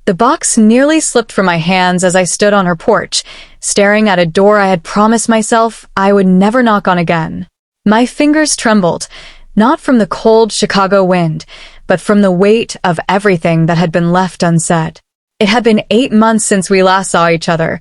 The box nearly slipped from my hands as I stood on her porch, staring at a door I had promised myself I would never knock on again. My fingers trembled, not from the cold Chicago wind, but from the weight of everything that had been left unsaid. It had been 8 months since we last saw each other,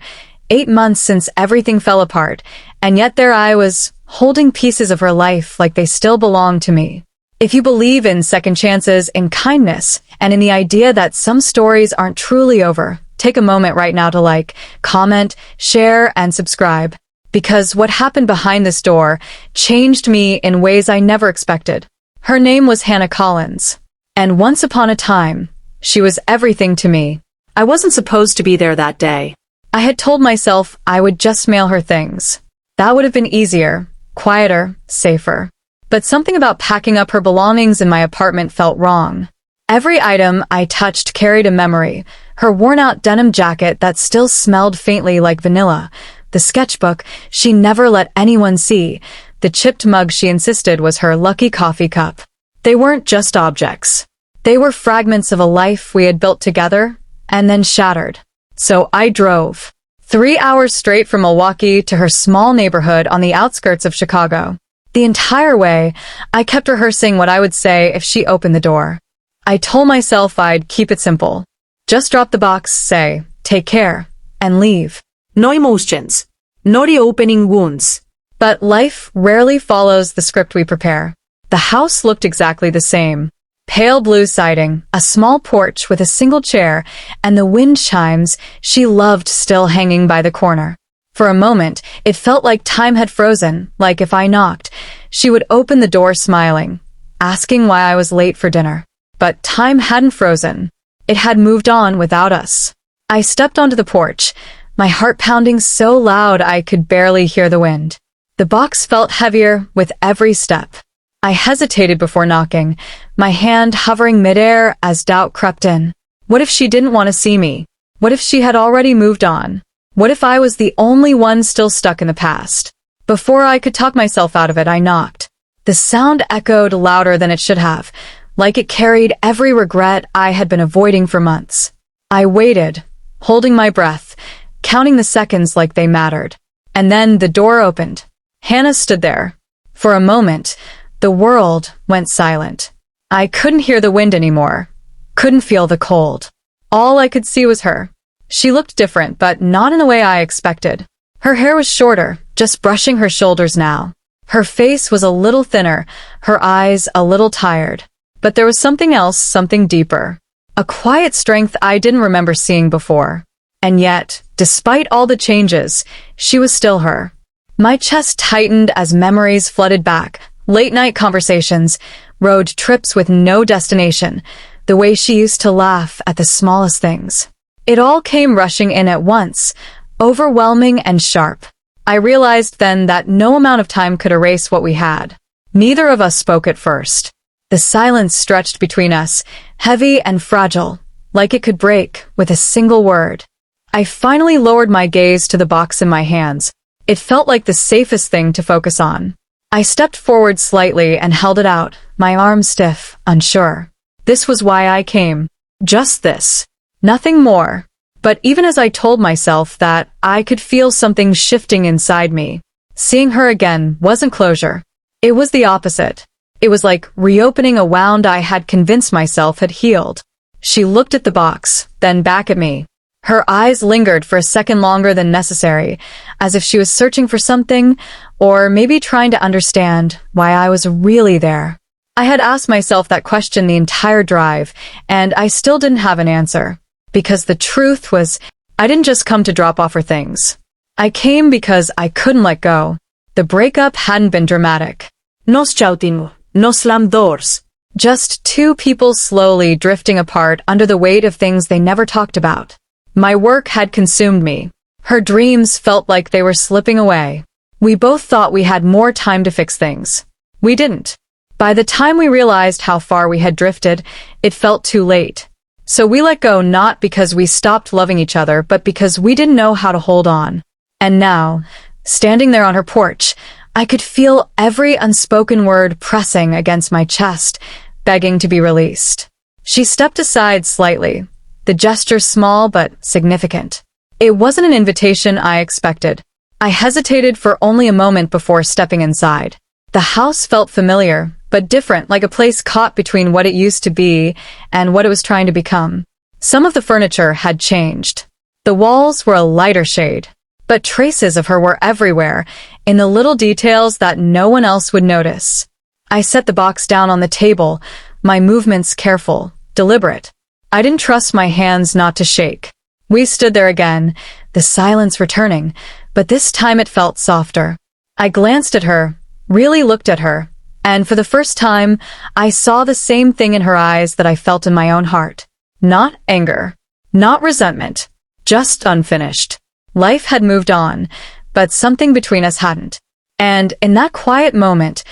8 months since everything fell apart, and yet there I was, holding pieces of her life like they still belonged to me. If you believe in second chances, in kindness, and in the idea that some stories aren't truly over, take a moment right now to like, comment, share, and subscribe. Because what happened behind this door changed me in ways I never expected. Her name was Hannah Collins. And once upon a time, she was everything to me. I wasn't supposed to be there that day. I had told myself I would just mail her things. That would have been easier, quieter, safer. But something about packing up her belongings in my apartment felt wrong. Every item I touched carried a memory. Her worn-out denim jacket that still smelled faintly like vanilla, the sketchbook she never let anyone see, the chipped mug she insisted was her lucky coffee cup. They weren't just objects. They were fragments of a life we had built together and then shattered. So I drove 3 hours straight from Milwaukee to her small neighborhood on the outskirts of Chicago. The entire way, I kept rehearsing what I would say if she opened the door. I told myself I'd keep it simple. Just drop the box, say, take care, and leave. No emotions. No reopening wounds. But life rarely follows the script we prepare. The house looked exactly the same. Pale blue siding, a small porch with a single chair, and the wind chimes she loved still hanging by the corner. For a moment, it felt like time had frozen, like if I knocked, she would open the door smiling, asking why I was late for dinner. But time hadn't frozen. It had moved on without us. I stepped onto the porch, my heart pounding so loud I could barely hear the wind. The box felt heavier with every step. I hesitated before knocking, my hand hovering midair as doubt crept in. What if she didn't want to see me? What if she had already moved on? What if I was the only one still stuck in the past? Before I could talk myself out of it, I knocked. The sound echoed louder than it should have, like it carried every regret I had been avoiding for months. I waited, holding my breath, counting the seconds like they mattered. And then the door opened. Hannah stood there. For a moment, the world went silent. I couldn't hear the wind anymore, couldn't feel the cold. All I could see was her. She looked different, but not in the way I expected. Her hair was shorter, just brushing her shoulders now. Her face was a little thinner, her eyes a little tired. But there was something else, something deeper. A quiet strength I didn't remember seeing before. And yet, despite all the changes, she was still her. My chest tightened as memories flooded back. Late-night conversations, road trips with no destination, the way she used to laugh at the smallest things. It all came rushing in at once, overwhelming and sharp. I realized then that no amount of time could erase what we had. Neither of us spoke at first. The silence stretched between us, heavy and fragile, like it could break with a single word. I finally lowered my gaze to the box in my hands. It felt like the safest thing to focus on. I stepped forward slightly and held it out, my arm stiff, unsure. This was why I came. Just this. Nothing more. But even as I told myself that, I could feel something shifting inside me. Seeing her again wasn't closure. It was the opposite. It was like reopening a wound I had convinced myself had healed. She looked at the box, then back at me. Her eyes lingered for a second longer than necessary, as if she was searching for something, or maybe trying to understand why I was really there. I had asked myself that question the entire drive, and I still didn't have an answer. Because the truth was, I didn't just come to drop off her things. I came because I couldn't let go. The breakup hadn't been dramatic. No shouting, no slam doors. Just two people slowly drifting apart under the weight of things they never talked about. My work had consumed me. Her dreams felt like they were slipping away. We both thought we had more time to fix things. We didn't. By the time we realized how far we had drifted, it felt too late. So we let go not because we stopped loving each other, but because we didn't know how to hold on. And now, standing there on her porch, I could feel every unspoken word pressing against my chest, begging to be released. She stepped aside slightly, the gesture small but significant. It wasn't an invitation I expected. I hesitated for only a moment before stepping inside. The house felt familiar, but different, like a place caught between what it used to be and what it was trying to become. Some of the furniture had changed. The walls were a lighter shade, but traces of her were everywhere, in the little details that no one else would notice. I set the box down on the table, my movements careful, deliberate. I didn't trust my hands not to shake. We stood there again, the silence returning, but this time it felt softer. I glanced at her, really looked at her, and for the first time, I saw the same thing in her eyes that I felt in my own heart. Not anger, not resentment, just unfinished. Life had moved on, but something between us hadn't. And in that quiet moment,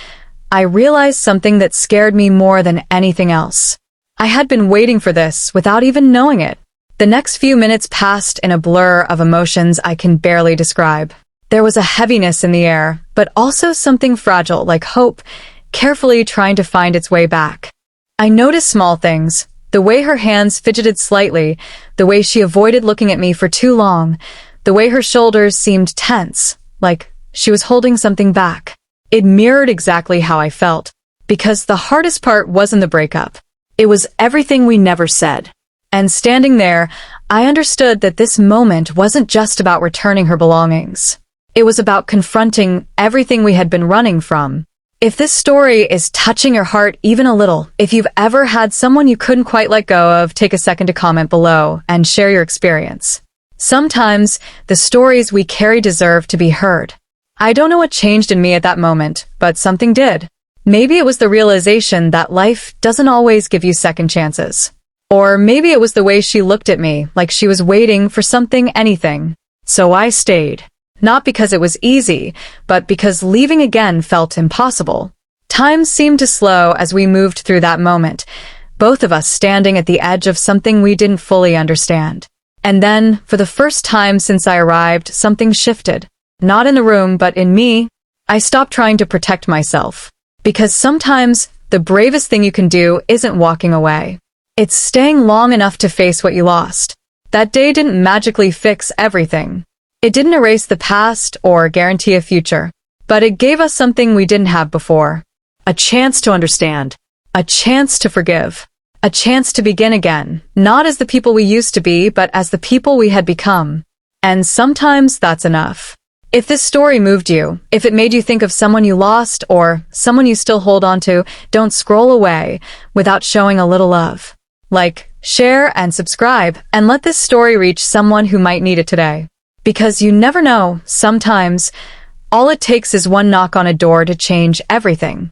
I realized something that scared me more than anything else. I had been waiting for this without even knowing it. The next few minutes passed in a blur of emotions I can barely describe. There was a heaviness in the air, but also something fragile like hope, carefully trying to find its way back. I noticed small things, the way her hands fidgeted slightly, the way she avoided looking at me for too long, the way her shoulders seemed tense, like she was holding something back. It mirrored exactly how I felt, because the hardest part wasn't the breakup. It was everything we never said. And standing there, I understood that this moment wasn't just about returning her belongings. It was about confronting everything we had been running from. If this story is touching your heart even a little, if you've ever had someone you couldn't quite let go of, take a second to comment below and share your experience. Sometimes, the stories we carry deserve to be heard. I don't know what changed in me at that moment, but something did. Maybe it was the realization that life doesn't always give you second chances. Or maybe it was the way she looked at me, like she was waiting for something, anything. So I stayed. Not because it was easy, but because leaving again felt impossible. Time seemed to slow as we moved through that moment, both of us standing at the edge of something we didn't fully understand. And then, for the first time since I arrived, something shifted. Not in the room, but in me. I stopped trying to protect myself. Because sometimes, the bravest thing you can do isn't walking away. It's staying long enough to face what you lost. That day didn't magically fix everything. It didn't erase the past or guarantee a future. But it gave us something we didn't have before. A chance to understand. A chance to forgive. A chance to begin again, not as the people we used to be, but as the people we had become. And sometimes that's enough. If this story moved you, if it made you think of someone you lost or someone you still hold on to, don't scroll away without showing a little love. Like, share, and subscribe, and let this story reach someone who might need it today. Because you never know, sometimes, all it takes is one knock on a door to change everything.